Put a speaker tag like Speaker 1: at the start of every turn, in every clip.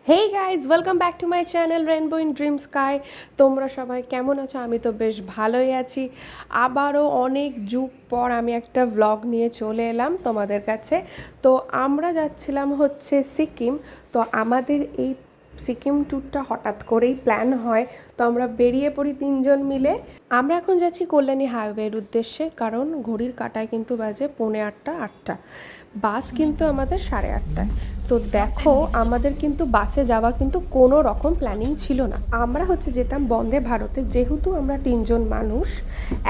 Speaker 1: Hey guys, welcome back to my channel rainbow in dream sky. তোমরা সবাই কেমন আছো? আমি তো বেশ ভালোই আছি। আবারও অনেক যুগ পর আমি একটা ব্লগ নিয়ে চলে এলাম তোমাদের কাছে। তো আমরা যাচ্ছিলাম হচ্ছে সিকিম। তো আমাদের এই সিকিম ট্যুরটা হঠাৎ করেই প্ল্যান হয়, তো আমরা বেরিয়ে পড়ি তিনজন মিলে। আমরা এখন যাচ্ছি কল্যাণী হাইওয়ের উদ্দেশ্যে, কারণ ঘড়ির কাঁটায় কিন্তু বাজে 8:45। বাস কিন্তু আমাদের 8:30টায়। তো দেখো, আমাদের কিন্তু বাসে যাওয়ার কিন্তু কোনো রকম প্ল্যানিং ছিল না। আমরা হচ্ছে যেতাম বন্দে ভারতে, যেহেতু আমরা তিনজন মানুষ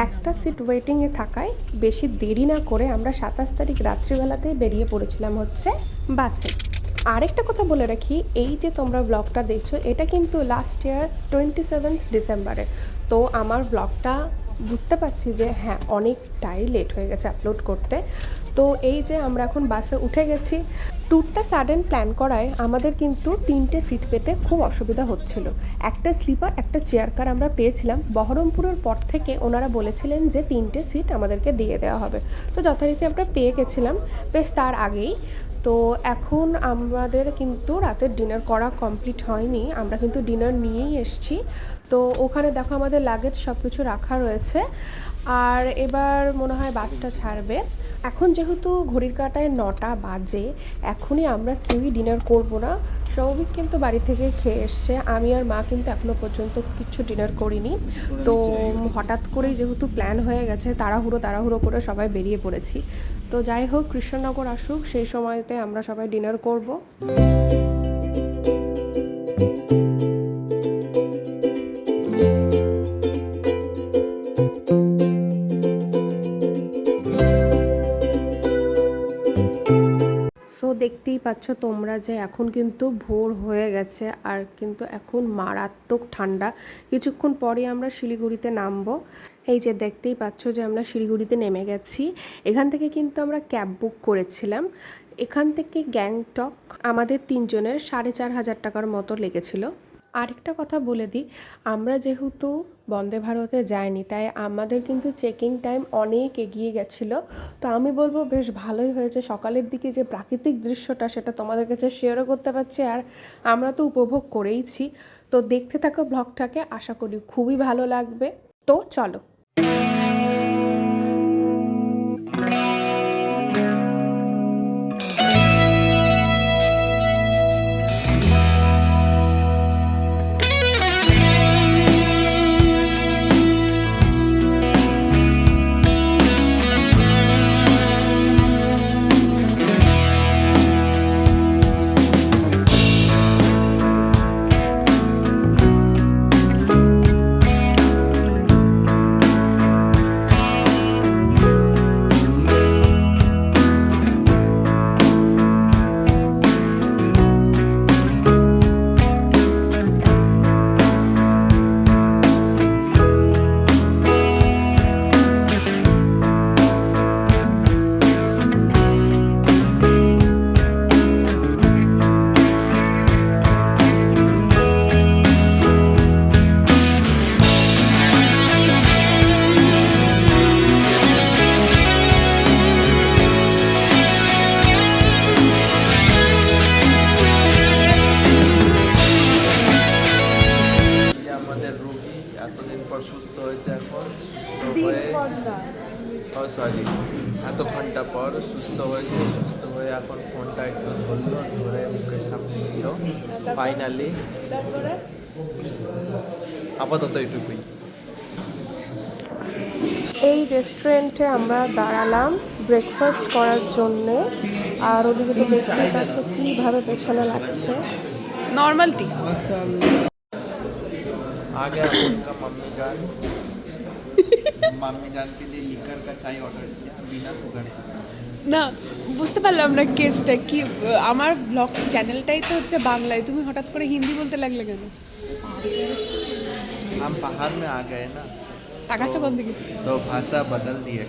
Speaker 1: একটা সিট ওয়েটিংয়ে থাকায় বেশি দেরি না করে আমরা 27 তারিখ রাত্রিবেলাতেই বেরিয়ে পড়েছিলাম হচ্ছে বাসে। আরেকটা কথা বলে রাখি, এই যে তোমরা ব্লগটা দেখছো এটা কিন্তু লাস্ট ইয়ার 27 ডিসেম্বরে। তো আমার ব্লগটা বুঝতে পারছি যে হ্যাঁ, অনেকটাই লেট হয়ে গেছে আপলোড করতে। তো এই যে আমরা এখন বাসে উঠে গেছি। ট্যুরটা সাডেন প্ল্যান করায় আমাদের কিন্তু 3টে সিট পেতে খুব অসুবিধা হচ্ছিল। একটা স্লিপার, একটা চেয়ার কার আমরা পেয়েছিলাম। বহরমপুরের পর থেকে ওনারা বলেছিলেন যে 3টে সিট আমাদেরকে দিয়ে দেওয়া হবে। তো যথারীতি আমরা পেয়ে গেছিলাম বেশ তার আগেই। তো এখন আমাদের কিন্তু রাতের ডিনার করা কমপ্লিট হয়নি, আমরা কিন্তু ডিনার নিয়েই এসেছি। তো ওখানে দেখো আমাদের লাগেজ সব কিছু রাখা রয়েছে। আর এবার মনে হয় বাসটা ছাড়বে। এখন যেহেতু ঘড়ির কাঁটায় 9টা বাজে, এখনই আমরা কেউই ডিনার করব না। সৌভিক কিন্তু বাড়ি থেকে খেয়ে এসছে, আমি আর মা কিন্তু এখনও পর্যন্ত কিছু ডিনার করিনি। তো হঠাৎ করেই যেহেতু প্ল্যান হয়ে গেছে, তাড়াহুড়ো করে সবাই বেরিয়ে পড়েছি। তো যাই হোক, কৃষ্ণনগর আসুক, সেই সময়তে আমরা সবাই ডিনার করব। সো দেখতেই পাচ্ছ তোমরা যে এখন কিন্তু ভোর হয়ে গেছে, আর কিন্তু এখন মারাত্মক ঠান্ডা। কিছুক্ষণ পরে আমরা শিলিগুড়িতে নামবো। এই যে দেখতেই পাচ্ছ যে আমরা শিলিগুড়িতে নেমে গেছি। এখান থেকে কিন্তু আমরা ক্যাব বুক করেছিলাম। এখান থেকে গ্যাংটক আমাদের তিনজনের 4,500 টাকার মতো লেগেছিল। আরেকটা কথা বলে দিই, আমরা যেহেতু বন্দে ভারতে যাইনি, তাই আমাদের কিন্তু চেকিং টাইম অনেক এগিয়ে গেছিলো। তো আমি বলবো বেশ ভালোই হয়েছে, সকালের দিকে যে প্রাকৃতিক দৃশ্যটা সেটা তোমাদের কাছে শেয়ারও করতে পারছি, আর আমরা তো উপভোগ করেইছি। তো দেখতে থাকো ব্লগটাকে, আশা করি খুবই ভালো লাগবে। তো চলো।
Speaker 2: সুস্থ হয়েছে, এখন সরি এত ঘন্টা পর সুস্থ হয়েছে। সুস্থ হয়ে এখন ফোনটা একটু ধরলো, ধরে মুখের সামনে দিল ফাইনালি। আপাতত এইটুকুই।
Speaker 1: এই রেস্টুরেন্টে আমরা দাঁড়ালাম ব্রেকফাস্ট করার জন্যে। আর ওদিকে তো দেখতেই পাচ্ছ কীভাবে পেছনে লাগছে।
Speaker 3: नॉर्मल टी
Speaker 2: आ गया उनका मम्मी जान के लिए लिकर का चाय ऑर्डर किया बिना शुगर का।
Speaker 3: না বুঝতে পারলাম না কেসটা কি। আমার ব্লগ চ্যানেলটাই তো হচ্ছে বাংলায়, তুমি হঠাৎ করে হিন্দি বলতে লাগলে কেন?
Speaker 2: हम बाहर में आ गए ना,
Speaker 3: তাকাচ্ছ কোন দিকে?
Speaker 2: तो भाषा बदल दिए।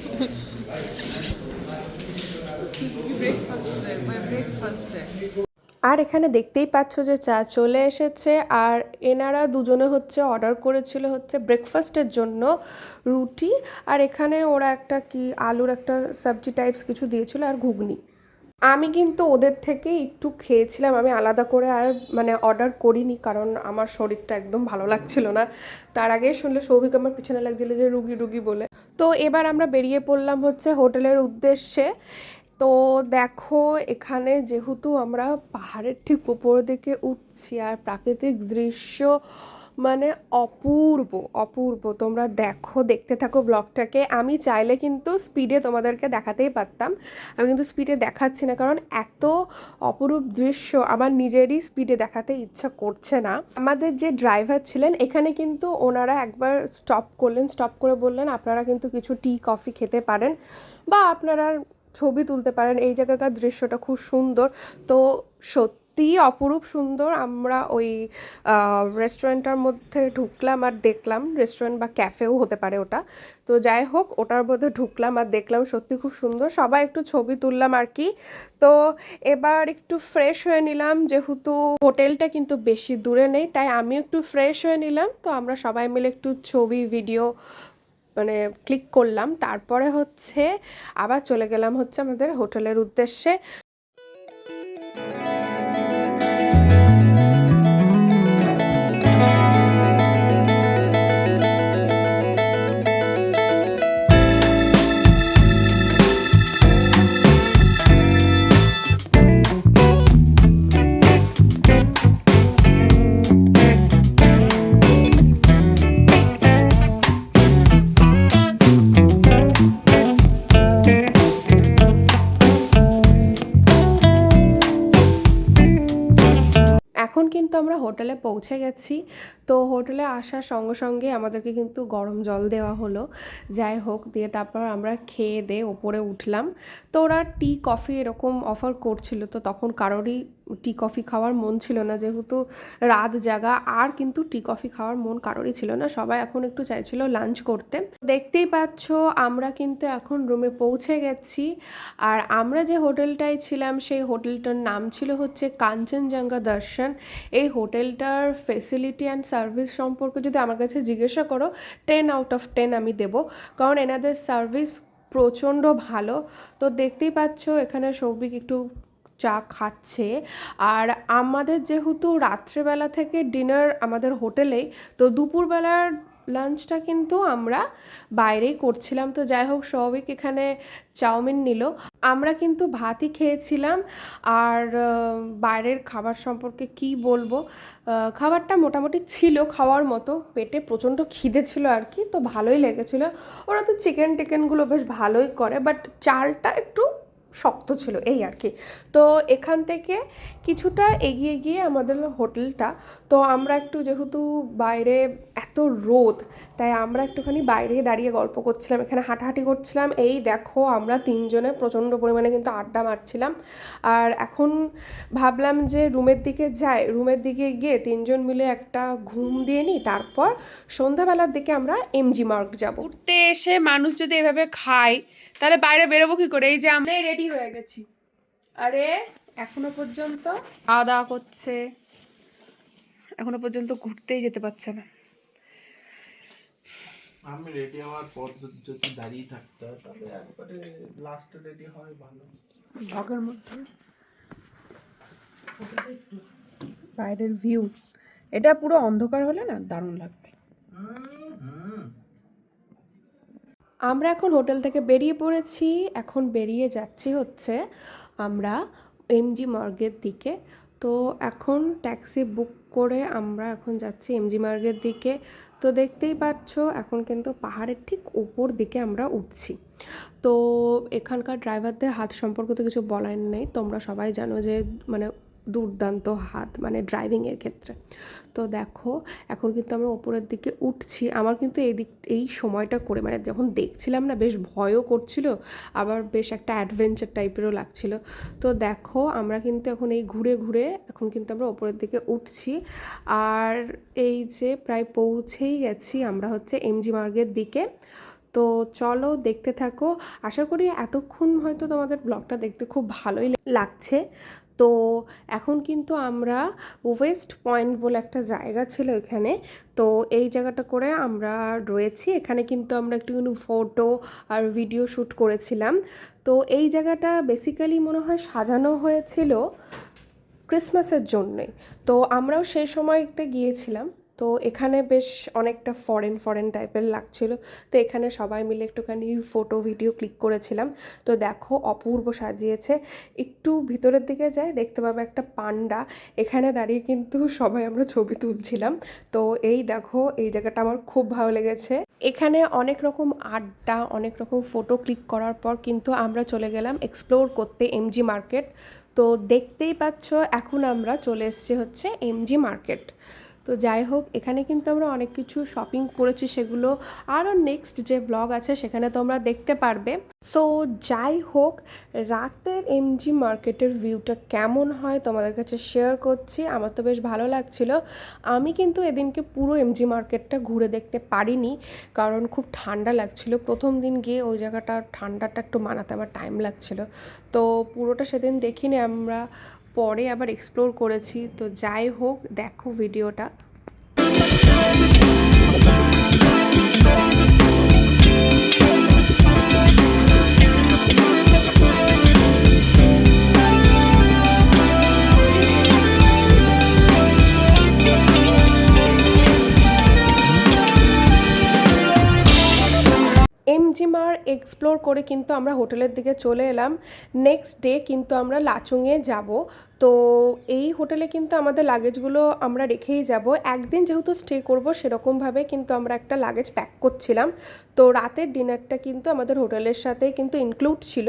Speaker 1: আর এখানে দেখতেই পাচ্ছ যে চা চলে এসেছে, আর এনারা দুজনে হচ্ছে অর্ডার করেছিল হচ্ছে ব্রেকফাস্টের জন্য রুটি, আর এখানে ওরা একটা কি আলুর একটা সবজি টাইপস কিছু দিয়েছিল আর ঘুগনি। আমি কিন্তু ওদের থেকে একটু খেয়েছিলাম, আমি আলাদা করে আর মানে অর্ডার করিনি, কারণ আমার শরীরটা একদম ভালো লাগছিল না। তার আগে শুনলে সৌভিক আমার পিছনে লাগছিল যে রুগী রুগী বলে। তো এবার আমরা বেরিয়ে পড়লাম হচ্ছে হোটেলের উদ্দেশ্যে। তো দেখো এখানে যেহেতু আমরা পাহাড়ের ঠিক উপর দিকে উঠছি, আর প্রাকৃতিক দৃশ্য মানে অপূর্ব অপূর্ব। তোমরা দেখো, দেখতে থাকো ব্লগটাকে। আমি চাইলে কিন্তু স্পিডে তোমাদেরকে দেখাতেই পারতাম, আমি কিন্তু স্পিডে দেখাচ্ছি না, কারণ এত অপরূপ দৃশ্য আমার নিজেরই স্পিডে দেখাতে ইচ্ছা করছে না। আমাদের যে ড্রাইভার ছিলেন এখানে কিন্তু ওনারা একবার স্টপ করলেন, স্টপ করে বললেন আপনারা কিন্তু কিছু টি কফি খেতে পারেন বা আপনারা ছবি তুলতে পারেন, এই জায়গাকার দৃশ্যটা খুব সুন্দর। তো সত্যি অপরূপ সুন্দর। আমরা ওই রেস্টুরেন্টটার মধ্যে ঢুকলাম আর দেখলাম, রেস্টুরেন্ট বা ক্যাফেও হতে পারে ওটা, তো যাই হোক ওটার মধ্যে ঢুকলাম আর দেখলাম সত্যি খুব সুন্দর, সবাই একটু ছবি তুললাম আর কি। তো এবার একটু ফ্রেশ হয়ে নিলাম, যেহেতু হোটেলটা কিন্তু বেশি দূরে নেই, তাই আমিও একটু ফ্রেশ হয়ে নিলাম। তো আমরা সবাই মিলে একটু ছবি ভিডিও মানে ক্লিক করলাম, তারপরে হচ্ছে আবার চলে গেলাম হচ্ছে আমাদের হোটেলের উদ্দেশ্যে। এখন কিন্তু আমরা হোটেলে পৌঁছে গেছি। তো হোটেলে আসার সঙ্গে সঙ্গে আমাদেরকে কিন্তু গরম জল দেওয়া হলো, যাই হোক, দিয়ে তারপর আমরা খেয়ে দিয়ে ওপরে উঠলাম। তো ওরা টি কফি এরকম অফার করছিল, তো তখন কারোরই টি কফি খাওয়ার মন ছিল না, যেহেতু রাত জাগা, আর কিন্তু টি কফি খাওয়ার মন কারোরই ছিল না, সবাই এখন একটু চাইছিল লাঞ্চ করতে। দেখতেই পাচ্ছ আমরা কিন্তু এখন রুমে পৌঁছে গেছি। আর আমরা যে হোটেলটায় ছিলাম সেই হোটেলটার নাম ছিল হচ্ছে কাঞ্চনজঙ্ঘা দর্শন। এই হোটেলটার ফেসিলিটি অ্যান্ড সার্ভিস সম্পর্কে যদি আমার কাছে জিজ্ঞাসা করো 10 out of 10 আমি দেবো, কারণ এনাদের সার্ভিস প্রচণ্ড ভালো। তো দেখতেই পাচ্ছ এখানে সৌভিক একটু চা খাচ্ছে, আর আমাদের যেহেতু রাত্রেবেলা থেকে ডিনার আমাদের হোটেলেই, তো দুপুরবেলার লাঞ্চটা কিন্তু আমরা বাইরেই করছিলাম। তো যাই হোক, সৌভিক এখানে চাউমিন নিল, আমরা কিন্তু ভাতই খেয়েছিলাম। আর বাইরের খাবার সম্পর্কে কি বলবো, খাবারটা মোটামুটি ছিল খাওয়ার মতো, পেটে প্রচণ্ড খিদে ছিল আর কি, তো ভালোই লেগেছিল। ওরা তো চিকেন টিকেনগুলো বেশ ভালোই করে, বাট চালটা একটু শক্ত ছিল এই আর কি। তো এখান থেকে কিছুটা এগিয়ে গিয়ে আমাদের হোটেলটা, তো আমরা একটু যেহেতু বাইরে এত রোদ, তাই আমরা একটুখানি বাইরে দাঁড়িয়ে গল্প করছিলাম, এখানে হাঁটাহাঁটি করছিলাম। এই দেখো আমরা তিনজনে প্রচণ্ড পরিমাণে কিন্তু আড্ডা মারছিলাম। আর এখন ভাবলাম যে রুমের দিকে যাই, রুমের দিকে গিয়ে তিনজন মিলে একটা ঘুম দিয়ে নিই, তারপর সন্ধ্যাবেলার দিকে আমরা এমজি মার্গ যাব।
Speaker 3: ঘুরতে এসে মানুষ যদি এভাবে খায় তাহলে বাইরে বেরোবো কি করে? এই যে আমরা রেডি হয়ে গেছি, আরে এখনো পর্যন্ত খাওয়া দাওয়া করছে, এখনো পর্যন্ত ঘুরতেই যেতে পারছে না।
Speaker 2: আমি রেডি হওয়ার পর যদি দাঁড়িয়ে থাকতে হয় তাহলে একবারে লাস্টে রেডি হয় ভালো।
Speaker 3: ব্লগের মধ্যে বাইরের ভিউ, এটা পুরো অন্ধকার হলে না দারুণ লাগবে।
Speaker 1: আমরা এখন হোটেল থেকে বেরিয়ে পড়েছি, এখন বেরিয়ে যাচ্ছি হচ্ছে আমরা এমজি মার্গের দিকে। তো এখন ট্যাক্সি বুক করে আমরা এখন যাচ্ছি এমজি মার্গের দিকে। তো দেখতেই পাচ্ছ এখন কিন্তু পাহাড়ের ঠিক উপর দিকে আমরা উঠছি। তো এখানকার ড্রাইভারদের হাত সম্পর্কে তো কিছু বলার নেই, তোমরা সবাই জানো যে মানে দুর্দান্ত হাত মানে ড্রাইভিংয়ের ক্ষেত্রে। তো দেখো এখন কিন্তু আমরা ওপরের দিকে উঠছি, আমার কিন্তু এই সময়টা করে মানে যখন দেখছিলাম না বেশ ভয়ও করছিল, আবার বেশ একটা অ্যাডভেঞ্চার টাইপেরও লাগছিল। তো দেখো আমরা কিন্তু এখন এই ঘুরে ঘুরে এখন কিন্তু আমরা ওপরের দিকে উঠছি, আর এই যে প্রায় পৌঁছেই গেছি আমরা হচ্ছে এমজি মার্গের দিকে। তো চলো দেখতে থাকো। আশা করি এতক্ষণ হয়তো তোমাদের ব্লগটা দেখতে খুব ভালোই লাগছে। তো এখন কিন্তু আমরা ওয়েস্ট পয়েন্ট বলে একটা জায়গা ছিল এখানে, তো এই জায়গাটা করে আমরা রয়েছি। এখানে কিন্তু আমরা একটুখানি ফটো আর ভিডিও শ্যুট করেছিলাম। তো এই জায়গাটা বেসিক্যালি মনে হয় সাজানো হয়েছিল ক্রিসমাসের জন্যে। তো আমরাও সেই সময়তে গিয়েছিলাম। তো এখানে বেশ অনেকটা ফরেন টাইপের লাগছিল। তো এখানে সবাই মিলে একটুখানি ফটো ভিডিও ক্লিক করেছিলাম। তো দেখো অপূর্ব সাজিয়েছে। একটু ভিতরের দিকে যাই, দেখতে পাবে একটা পান্ডা। এখানে দাঁড়িয়ে কিন্তু সবাই আমরা ছবি তুলছিলাম। তো এই দেখো, এই জায়গাটা আমার খুব ভালো লেগেছে। এখানে অনেক রকম আড্ডা, অনেক রকম ফটো ক্লিক করার পর কিন্তু আমরা চলে গেলাম এক্সপ্লোর করতে এমজি মার্কেট। তো দেখতেই পাচ্ছ এখন আমরা চলে এসেছি হচ্ছে এমজি মার্কেট। তো যাই হোক, এখানে কিন্তু আমরা অনেক কিছু শপিং করেছি, সেগুলো আরও নেক্সট যে ব্লগ আছে সেখানে তোমরা দেখতে পারবে। সো যাই হোক, রাতের এমজি মার্কেটের ভিউটা কেমন হয় তোমাদের কাছে শেয়ার করছি। আমার তো বেশ ভালো লাগছিল। আমি কিন্তু এদিনকে পুরো এমজি মার্কেটটা ঘুরে দেখতে পারিনি, কারণ খুব ঠান্ডা লাগছিল। প্রথম দিন গিয়ে ওই জায়গাটা ঠান্ডাটা একটু মানাতে আমার টাইম লাগছিল। তো পুরোটা সেদিন দেখিনি, আমরা পরে আবার এক্সপ্লোর করেছি। তো যাই হোক, দেখো ভিডিওটা। এমজিমার এক্সপ্লোর করে কিন্তু আমরা হোটেলের দিকে চলে এলাম। নেক্সট ডে কিন্তু আমরা লাচুংয়ে যাব। তো এই হোটেলে কিন্তু আমাদের লাগেজগুলো আমরা রেখেই যাব। একদিন যেহেতু স্টে করব, সেরকমভাবে কিন্তু আমরা একটা লাগেজ প্যাক করছিলাম। তো রাতের ডিনারটা কিন্তু আমাদের হোটেলের সাথেই কিন্তু ইনক্লুড ছিল।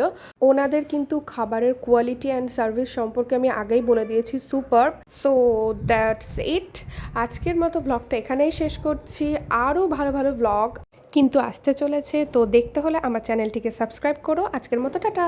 Speaker 1: ওনাদের কিন্তু খাবারের কোয়ালিটি অ্যান্ড সার্ভিস সম্পর্কে আমি আগেই বলে দিয়েছি, সুপার। So that's it. আজকের মতো ব্লগটা এখানেই শেষ করছি। আরও ভালো ভালো ব্লগ কিন্তু আসতে চলেছে। তো দেখতে হলে আমার চ্যানেলটিকে সাবস্ক্রাইব করো। আজকের মতো টাটা।